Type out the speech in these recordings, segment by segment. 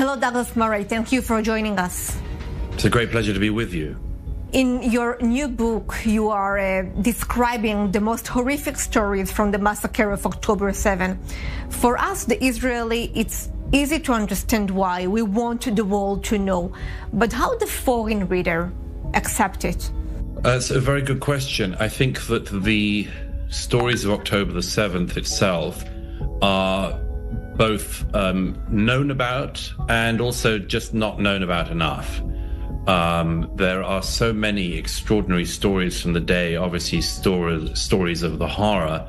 Hello, Douglas Murray. Thank you for joining us. It's a great pleasure to be with you. In your new book, you are describing the most horrific stories from the massacre of October 7. For us, the Israeli, it's easy to understand why. We want the world to know. But how the foreign reader accept it? It's a very good question. I think that the stories of October the 7th itself are both known about and also just not known about enough. There are so many extraordinary stories from the day, obviously stories of the horror,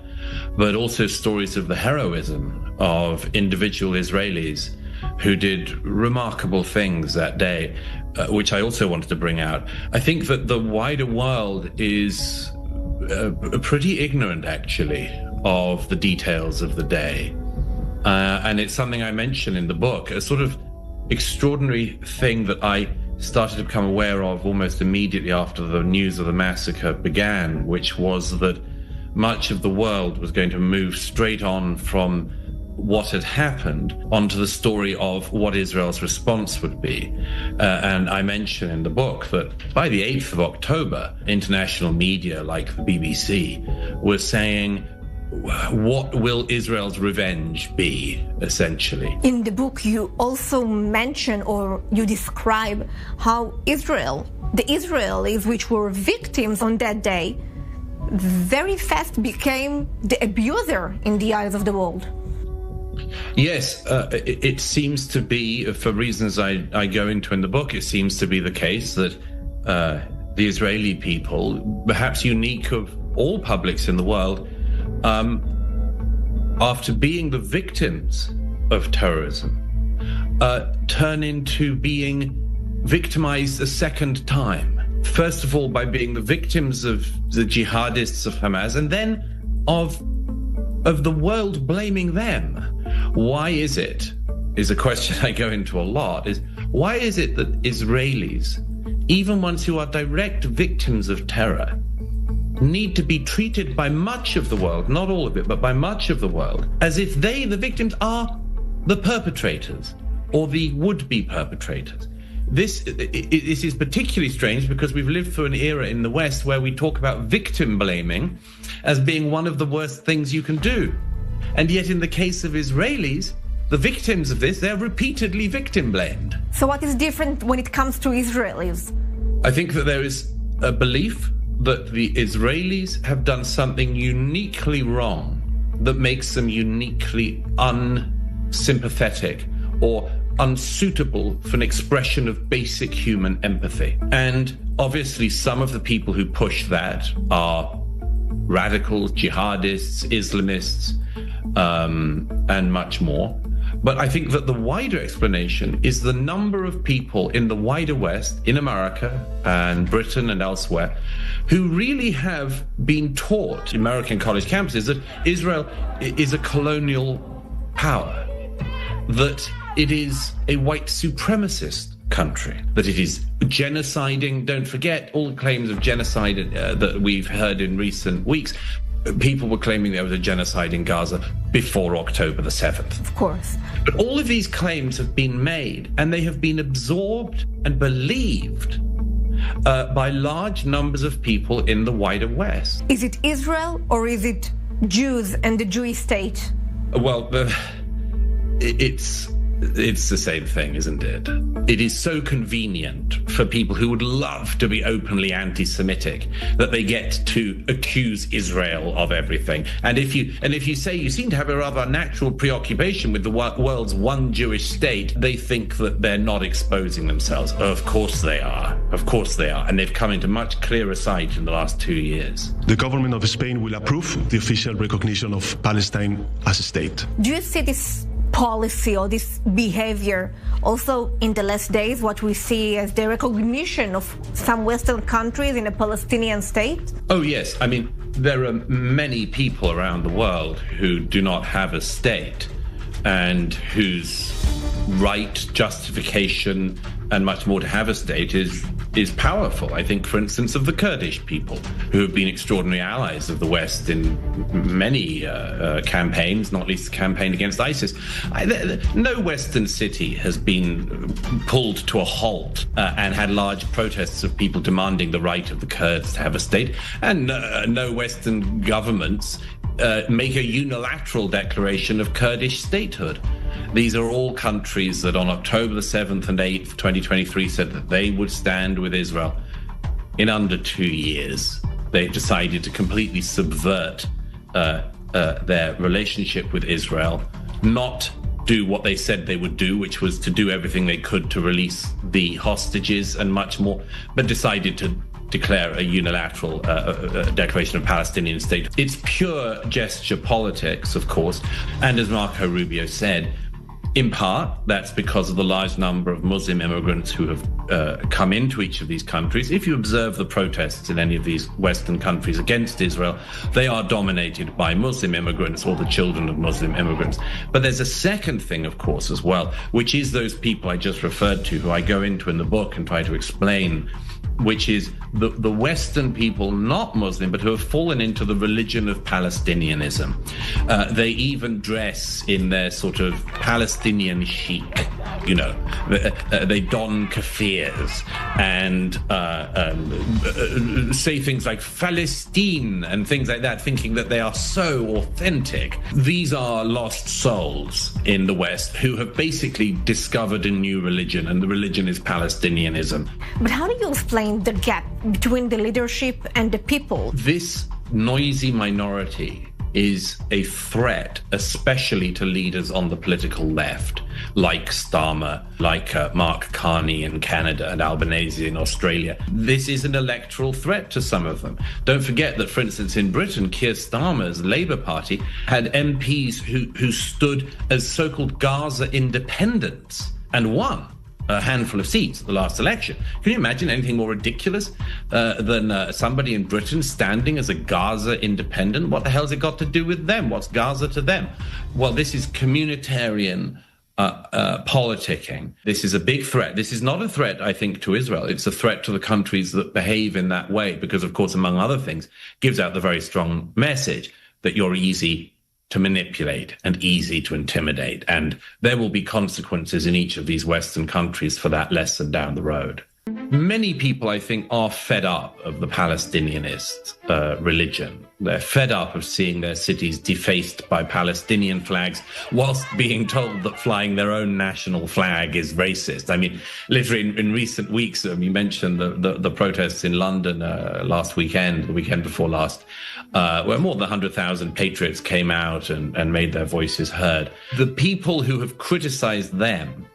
but also stories of the heroism of individual Israelis who did remarkable things that day, which I also wanted to bring out. I think that the wider world is pretty ignorant, actually, of the details of the day. And it's something I mention in the book, a sort of extraordinary thing that I started to become aware of almost immediately after the news of the massacre began, which was that much of the world was going to move straight on from what had happened onto the story of what Israel's response would be. And I mention in the book that by the 8th of October, international media like the BBC were saying, what will Israel's revenge be, essentially? In the book, you also mention or you describe how the Israelis, which were victims on that day, very fast became the abuser in the eyes of the world. Yes, it seems to be, for reasons I go into in the book, it seems to be the case that the Israeli people, perhaps unique of all publics in the world, after being the victims of terrorism, turn into being victimized a second time. First of all, by being the victims of the jihadists of Hamas, and then of the world blaming them. Why is it, is a question I go into a lot, is why is it that Israelis, even ones who are direct victims of terror, need to be treated by much of the world, not all of it, but by much of the world, as if they, the victims, are the perpetrators or the would-be perpetrators? This is particularly strange because we've lived through an era in the West where we talk about victim blaming as being one of the worst things you can do. And yet in the case of Israelis, the victims of this, they're repeatedly victim blamed. So what is different when it comes to Israelis? I think that there is a belief that the Israelis have done something uniquely wrong that makes them uniquely unsympathetic or unsuitable for an expression of basic human empathy. And obviously some of the people who push that are radicals, jihadists, Islamists, and much more. But I think that the wider explanation is the number of people in the wider West, in America and Britain and elsewhere, who really have been taught in American college campuses that Israel is a colonial power, that it is a white supremacist country, that it is genociding. Don't forget all the claims of genocide that we've heard in recent weeks. People were claiming there was a genocide in Gaza before October the 7th. Of course. But all of these claims have been made, and they have been absorbed and believed by large numbers of people in the wider West. Is it Israel or is it Jews and the Jewish state? Well, it's the same thing, isn't it? It is so convenient for people who would love to be openly anti-Semitic that they get to accuse Israel of everything. And if you say you seem to have a rather natural preoccupation with the world's one Jewish state, they think that they're not exposing themselves. Of course they are. Of course they are. And they've come into much clearer sight in the last 2 years. The government of Spain will approve the official recognition of Palestine as a state. Do you see this policy or this behavior also in the last days, what we see as the recognition of some Western countries in a Palestinian state? Oh, yes. I mean, there are many people around the world who do not have a state and whose right, justification, and much more to have a state is is powerful. I think, for instance, of the Kurdish people, who have been extraordinary allies of the West in many campaigns, not least the campaign against ISIS. No Western city has been pulled to a halt and had large protests of people demanding the right of the Kurds to have a state. And no Western governments make a unilateral declaration of Kurdish statehood. These are all countries that on October the 7th and 8th, 2023, said that they would stand with Israel. In under 2 years, they've decided to completely subvert their relationship with Israel, not do what they said they would do, which was to do everything they could to release the hostages and much more, but decided to declare a unilateral declaration of Palestinian state. It's pure gesture politics, of course, and as Marco Rubio said, in part, that's because of the large number of Muslim immigrants who have come into each of these countries. If you observe the protests in any of these Western countries against Israel, they are dominated by Muslim immigrants or the children of Muslim immigrants. But there's a second thing, of course, as well, which is those people I just referred to, who I go into in the book and try to explain, which is the Western people, not Muslim, but who have fallen into the religion of Palestinianism. They even dress in their sort of Palestinian chic, you know. They don kaffirs and say things like Palestine and things like that, thinking that they are so authentic. These are lost souls in the West who have basically discovered a new religion, and the religion is Palestinianism. But how do you explain the gap between the leadership and the people? This noisy minority is a threat, especially to leaders on the political left, like Starmer, like Mark Carney in Canada and Albanese in Australia. This is an electoral threat to some of them. Don't forget that, for instance, in Britain, Keir Starmer's Labour Party had MPs who stood as so-called Gaza independents and won a handful of seats at the last election. Can you imagine anything more ridiculous than somebody in Britain standing as a Gaza independent? What the hell has it got to do with them? What's Gaza to them? Well, this is communitarian politicking. This is a big threat. This is not a threat, I think, to Israel. It's a threat to the countries that behave in that way because, of course, among other things, gives out the very strong message that you're easy to manipulate and easy to intimidate. And there will be consequences in each of these Western countries for that lesson down the road. Many people, I think, are fed up of the Palestinianist religion. They're fed up of seeing their cities defaced by Palestinian flags whilst being told that flying their own national flag is racist. I mean, literally in recent weeks, you mentioned the protests in London last weekend, the weekend before last, where more than 100,000 patriots came out and made their voices heard. The people who have criticized them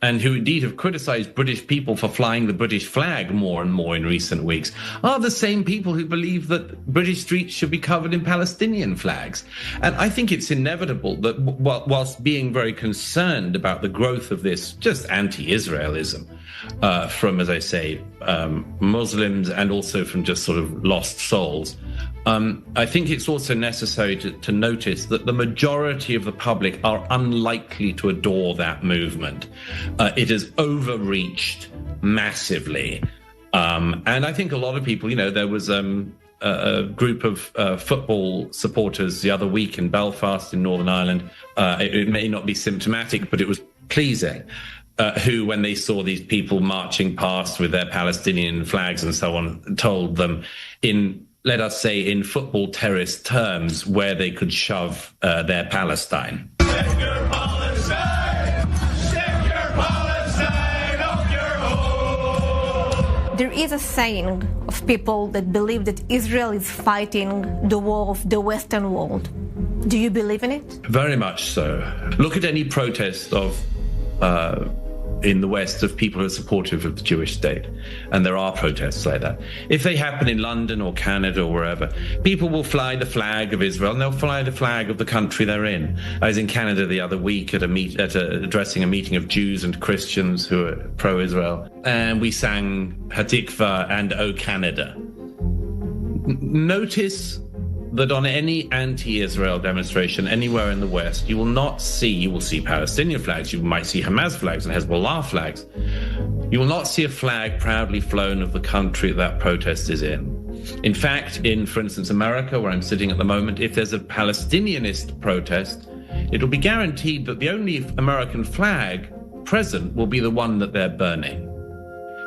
and who indeed have criticized British people for flying the British flag more and more in recent weeks, are the same people who believe that British streets should be covered in Palestinian flags. And I think it's inevitable that whilst being very concerned about the growth of this just anti-Israelism from, as I say, Muslims and also from just sort of lost souls, I think it's also necessary to notice that the majority of the public are unlikely to adore that movement. It has overreached massively. And I think a lot of people, you know, there was a group of football supporters the other week in Belfast in Northern Ireland. It may not be symptomatic, but it was pleasing. Who, when they saw these people marching past with their Palestinian flags and so on, told them in, let us say, in football terrorist terms, where they could shove their Palestine. Take your Palestine! Take your Palestine off your home! There is a saying of people that believe that Israel is fighting the war of the Western world. Do you believe in it? Very much so. Look at any protest of in the West of people who are supportive of the Jewish state. And there are protests like that. If they happen in London or Canada or wherever, people will fly the flag of Israel and they'll fly the flag of the country they're in. I was in Canada the other week addressing a meeting of Jews and Christians who are pro-Israel. And we sang Hatikva and O Canada. Notice that on any anti-Israel demonstration anywhere in the West, you will see Palestinian flags, you might see Hamas flags and Hezbollah flags. You will not see a flag proudly flown of the country that protest is in. In fact, in, for instance, America, where I'm sitting at the moment, if there's a Palestinianist protest, it'll be guaranteed that the only American flag present will be the one that they're burning.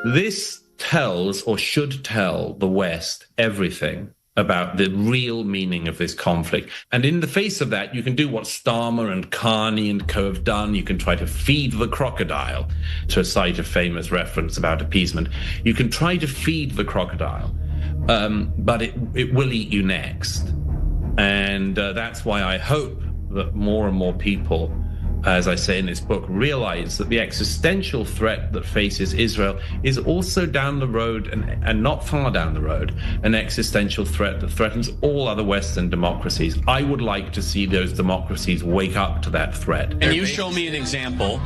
This tells, or should tell, the West everything about the real meaning of this conflict. And in the face of that, you can do what Starmer and Carney and co have done. You can try to feed the crocodile, to cite a famous reference about appeasement. You can try to feed the crocodile, but it will eat you next. And that's why I hope that more and more people, as I say in this book, realize that the existential threat that faces Israel is also down the road, and not far down the road, an existential threat that threatens all other Western democracies. I would like to see those democracies wake up to that threat. Can you show me an example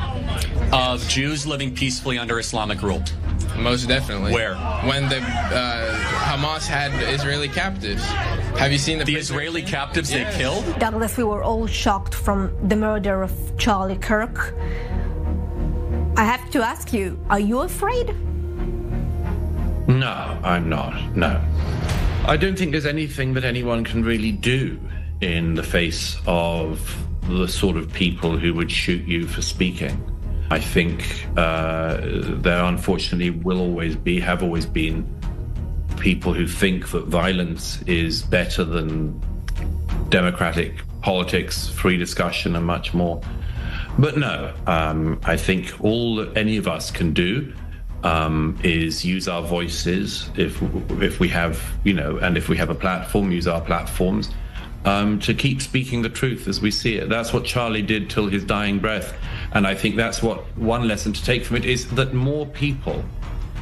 of Jews living peacefully under Islamic rule? Most definitely. Where? When the Hamas had Israeli captives. Have you seen the Israeli captives they killed? Douglas, we were all shocked from the murder of Charlie Kirk. I have to ask you, are you afraid? No, I'm not. No. I don't think there's anything that anyone can really do in the face of the sort of people who would shoot you for speaking. I think there unfortunately have always been people who think that violence is better than democratic politics, free discussion, and much more. But no, I think all that any of us can do is use our voices if we have, and if we have a platform, use our platforms to keep speaking the truth as we see it. That's what Charlie did till his dying breath. And I think that's what one lesson to take from it is that more people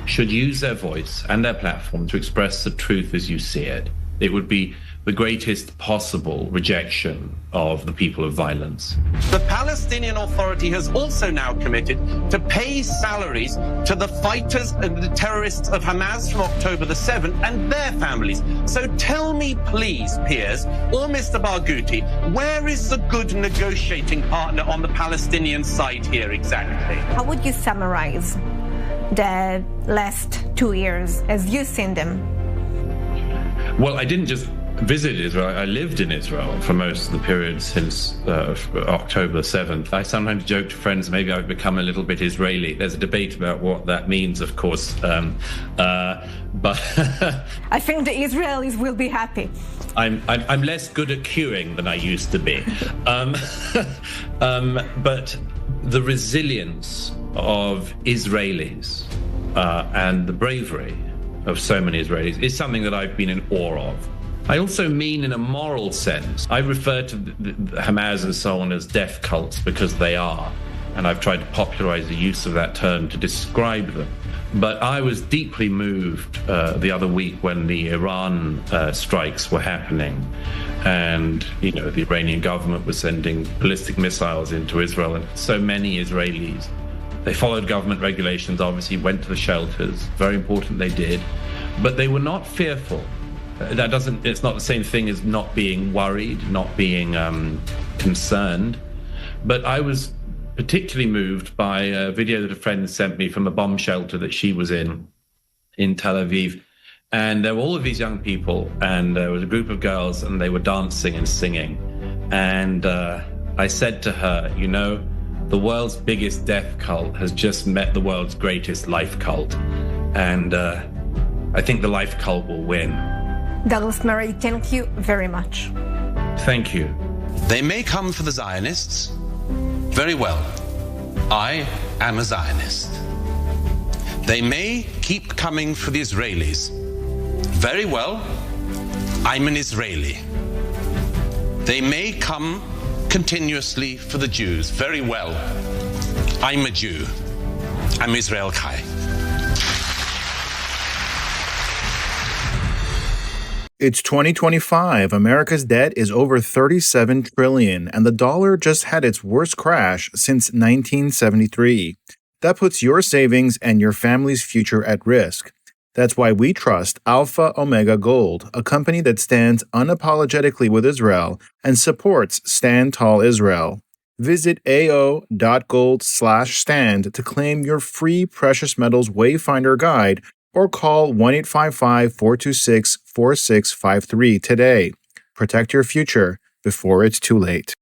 should use their voice and their platform to express the truth as you see it. It would be the greatest possible rejection of the people of violence. The Palestinian Authority has also now committed to pay salaries to the fighters and the terrorists of Hamas from October the 7th and their families. So tell me, please, Piers, or Mr. Barghouti, where is the good negotiating partner on the Palestinian side here exactly? How would you summarize the last 2 years as you've seen them? Well, I didn't just visit Israel. I lived in Israel for most of the period since October 7th. I sometimes joke to friends, maybe I've become a little bit Israeli. There's a debate about what that means, of course. But I think the Israelis will be happy. I'm less good at queuing than I used to be. But the resilience of Israelis and the bravery of so many Israelis is something that I've been in awe of. I also mean in a moral sense. I refer to the Hamas and so on as death cults because they are, and I've tried to popularize the use of that term to describe them. But I was deeply moved the other week when the Iran strikes were happening, and the Iranian government was sending ballistic missiles into Israel, and so many Israelis, they followed government regulations, obviously went to the shelters. Very important they did, but they were not fearful. It's not the same thing as not being worried, not being concerned. But I was particularly moved by a video that a friend sent me from a bomb shelter that she was in Tel Aviv. And there were all of these young people, and there was a group of girls, and they were dancing and singing. And I said to her, the world's biggest death cult has just met the world's greatest life cult. And I think the life cult will win. Douglas Murray, thank you very much. Thank you. They may come for the Zionists. Very well. I am a Zionist. They may keep coming for the Israelis. Very well. I'm an Israeli. They may come continuously for the Jews. Very well. I'm a Jew. I'm Israel Chai. It's 2025. America's debt is over $37 trillion, and the dollar just had its worst crash since 1973. That puts your savings and your family's future at risk. That's why we trust Alpha Omega Gold, a company that stands unapologetically with Israel and supports Stand Tall Israel. Visit ao.gold/stand to claim your free Precious Metals Wayfinder Guide or call 1-855-426-4653 today. Protect your future before it's too late.